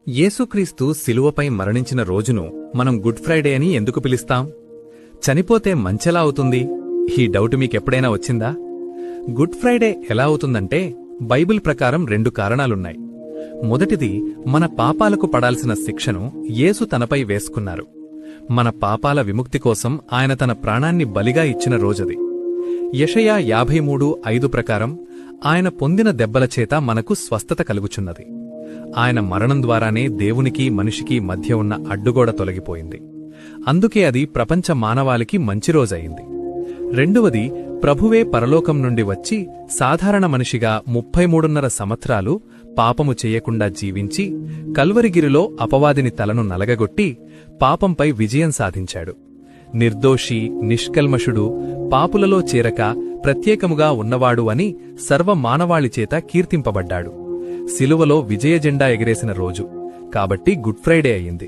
యేసుక్రీస్తు శిలువపై మరణించిన రోజును మనం గుడ్ ఫ్రైడే అని ఎందుకు పిలుస్తాం? చనిపోతే మంచెలా అవుతుంది? ఈ డౌట్ మీకెప్పుడైనా వచ్చిందా? గుడ్ ఫ్రైడే ఎలా అవుతుందంటే బైబిల్ ప్రకారం 2 కారణాలున్నాయి. మొదటిది, మన పాపాలకు పడాల్సిన శిక్షను యేసు తనపై వేసుకున్నారు. మన పాపాల విముక్తి కోసం ఆయన తన ప్రాణాన్ని బలిగా ఇచ్చిన రోజది. యెషయా 53:5 ప్రకారం ఆయన పొందిన దెబ్బల చేత మనకు స్వస్థత కలుగుచున్నది. ఆయన మరణం ద్వారానే దేవునికి మనిషికి మధ్య ఉన్న అడ్డుగోడ తొలగిపోయింది. అందుకే అది ప్రపంచ మానవాళికి మంచి రోజయింది. రెండవది, ప్రభువే పరలోకం నుండి వచ్చి సాధారణ మనిషిగా 33.5 సంవత్సరాలు పాపము చెయ్యకుండా జీవించి కల్వరిగిరిలో అపవాదిని తలను నలగగొట్టి పాపంపై విజయం సాధించాడు. నిర్దోషి, నిష్కల్మషుడు, పాపులలో చేరక ప్రత్యేకముగా ఉన్నవాడు అని సర్వ మానవాళిచేత కీర్తింపబడ్డాడు. శిలువలో విజయజెండా ఎగిరేసిన రోజు కాబట్టి గుడ్ ఫ్రైడే అయింది.